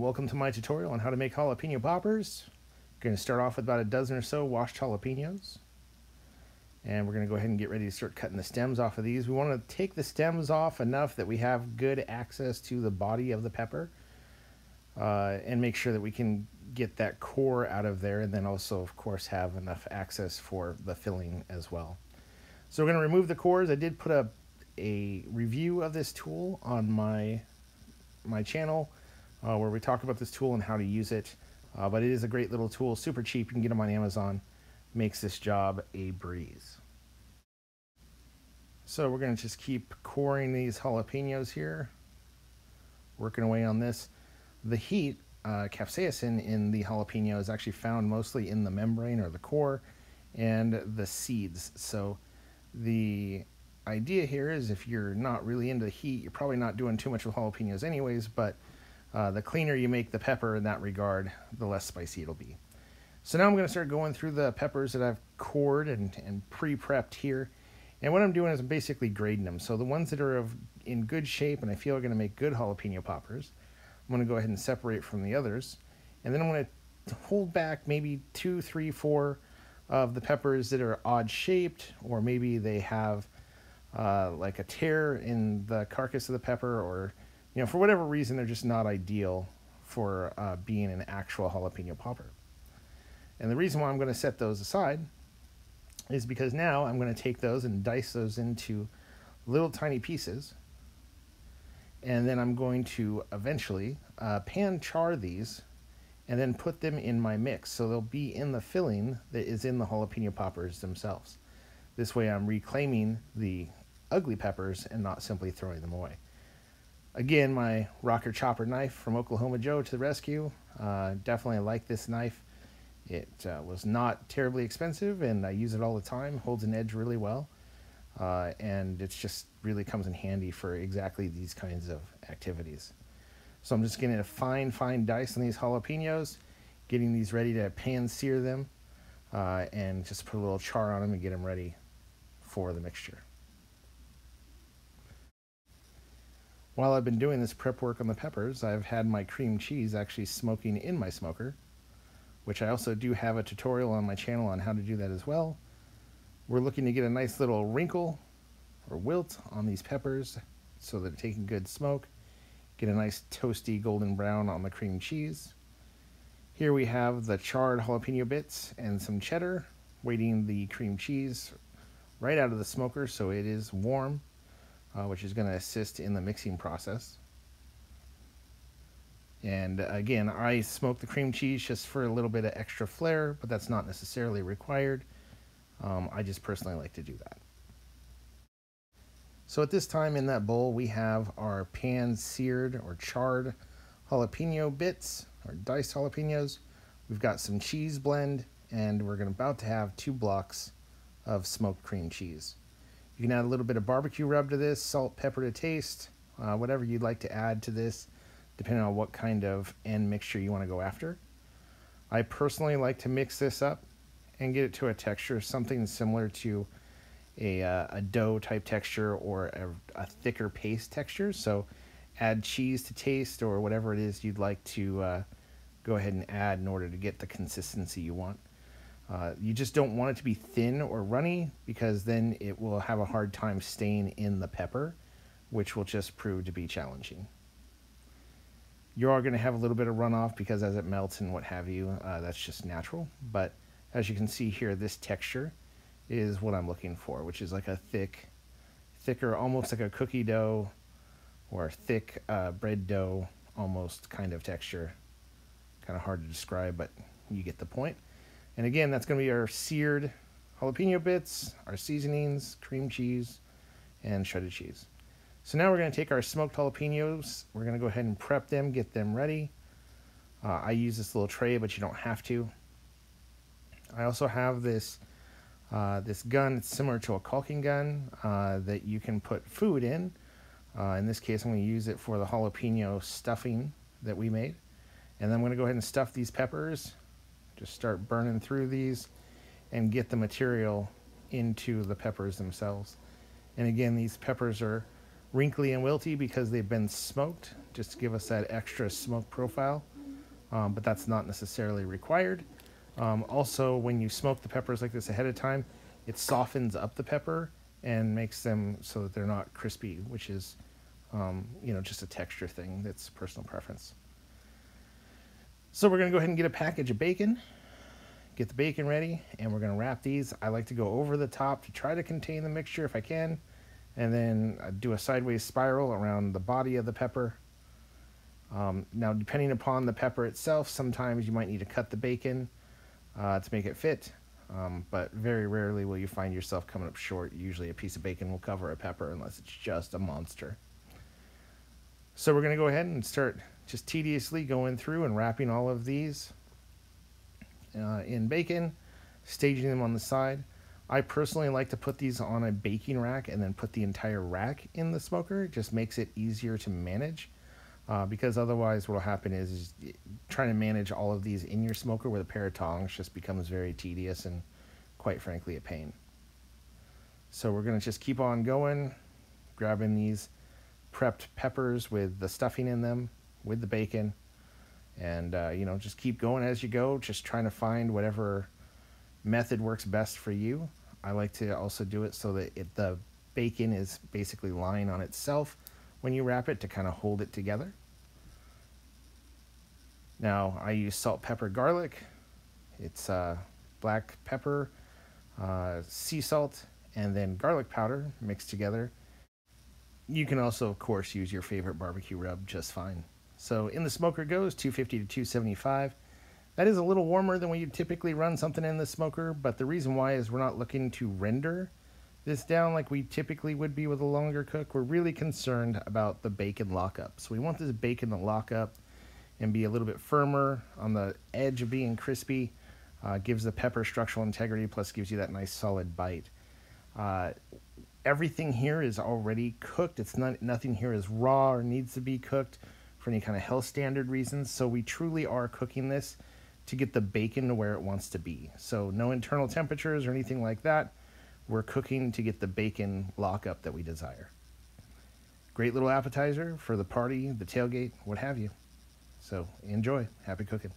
Welcome to my tutorial on how to make jalapeno poppers. We're going to start off with about a dozen or so washed jalapenos. And we're going to go ahead and get ready to start cutting the stems off of these. We want to take the stems off enough that we have good access to the body of the pepper. And make sure that we can get that core out of there, and then also, of course, have enough access for the filling as well. So we're going to remove the cores. I did put a review of this tool on my channel where we talk about this tool and how to use it. But it is a great little tool, super cheap. You can get them on Amazon. Makes this job a breeze. So we're going to just keep coring these jalapenos here, working away on this. The heat, capsaicin in the jalapeno is actually found mostly in the membrane or the core and the seeds. So the idea here is if you're not really into the heat, you're probably not doing too much with jalapenos anyways, but the cleaner you make the pepper in that regard, the less spicy it'll be. So now I'm going to start going through the peppers that I've cored and pre-prepped here. And what I'm doing is I'm basically grading them. So the ones that are in good shape and I feel are going to make good jalapeno poppers, I'm going to go ahead and separate from the others. And then I'm going to hold back maybe 2, 3, 4 of the peppers that are odd shaped, or maybe they have like a tear in the carcass of the pepper, or for whatever reason they're just not ideal for being an actual jalapeno popper. And the reason why I'm going to set those aside is because now I'm going to take those and dice those into little tiny pieces. And then I'm going to eventually pan char these and then put them in my mix. So they'll be in the filling that is in the jalapeno poppers themselves. This way I'm reclaiming the ugly peppers and not simply throwing them away. Again, my rocker chopper knife from Oklahoma Joe to the rescue. Definitely like this knife. It was not terribly expensive and I use it all the time. Holds an edge really well. And it just really comes in handy for exactly these kinds of activities. So I'm just getting a fine dice on these jalapenos, getting these ready to pan sear them, and just put a little char on them and get them ready for the mixture. While I've been doing this prep work on the peppers, I've had my cream cheese actually smoking in my smoker, which I also do have a tutorial on my channel on how to do that as well. We're looking to get a nice little wrinkle or wilt on these peppers so that they're taking good smoke. Get a nice toasty golden brown on the cream cheese. Here we have the charred jalapeno bits and some cheddar, waiting the cream cheese right out of the smoker so it is warm, which is going to assist in the mixing process. And again, I smoke the cream cheese just for a little bit of extra flair, but that's not necessarily required. I just personally like to do that. So at this time in that bowl, we have our pan seared or charred jalapeno bits or diced jalapenos. We've got some cheese blend, and we're about to have 2 blocks of smoked cream cheese. You can add a little bit of barbecue rub to this, salt, pepper to taste, whatever you'd like to add to this, depending on what kind of end mixture you want to go after. I personally like to mix this up and get it to a texture, something similar to a dough type texture or a thicker paste texture. So add cheese to taste or whatever it is you'd like to go ahead and add in order to get the consistency you want. You just don't want it to be thin or runny, because then it will have a hard time staying in the pepper, which will just prove to be challenging. You are going to have a little bit of runoff because as it melts and what have you, that's just natural. But as you can see here, this texture is what I'm looking for, which is like a thicker, almost like a cookie dough or thick bread dough almost kind of texture. Kind of hard to describe, but you get the point. And again, that's going to be our seared jalapeno bits, our seasonings, cream cheese, and shredded cheese. So now we're going to take our smoked jalapenos. We're going to go ahead and prep them, get them ready. I use this little tray, but you don't have to. I also have this gun. It's similar to a caulking gun that you can put food in. In this case, I'm going to use it for the jalapeno stuffing that we made. And then I'm going to go ahead and stuff these peppers. Just start burning through these and get the material into the peppers themselves. And again, these peppers are wrinkly and wilty because they've been smoked, just to give us that extra smoke profile. but that's not necessarily required. Also, when you smoke the peppers like this ahead of time, it softens up the pepper and makes them so that they're not crispy, which is, just a texture thing. That's personal preference. So we're going to go ahead and get a package of bacon, get the bacon ready, and we're going to wrap these. I like to go over the top to try to contain the mixture if I can, and then do a sideways spiral around the body of the pepper. Now, depending upon the pepper itself, sometimes you might need to cut the bacon to make it fit, but very rarely will you find yourself coming up short. Usually a piece of bacon will cover a pepper unless it's just a monster. So we're going to go ahead and start just tediously going through and wrapping all of these in bacon, staging them on the side. I personally like to put these on a baking rack and then put the entire rack in the smoker. It just makes it easier to manage. Because otherwise what will happen is trying to manage all of these in your smoker with a pair of tongs just becomes very tedious and quite frankly a pain. So we're going to just keep on going, grabbing these prepped peppers with the stuffing in them, with the bacon, and just keep going as you go, just trying to find whatever method works best for you. I like to also do it so that the bacon is basically lying on itself when you wrap it to kind of hold it together. Now I use salt, pepper, garlic. It's black pepper, sea salt, and then garlic powder mixed together. You can also, of course, use your favorite barbecue rub just fine. So in the smoker goes 250 to 275. That is a little warmer than when you typically run something in the smoker, but the reason why is we're not looking to render this down like we typically would be with a longer cook. We're really concerned about the bacon lockup. So we want this bacon to lock up and be a little bit firmer on the edge of being crispy. Gives the pepper structural integrity, plus gives you that nice solid bite. Everything here is already cooked. Nothing here is raw or needs to be cooked for any kind of health standard reasons. So we truly are cooking this to get the bacon to where it wants to be. So no internal temperatures or anything like that. We're cooking to get the bacon lockup that we desire. Great little appetizer for the party, the tailgate, what have you. So enjoy. Happy cooking.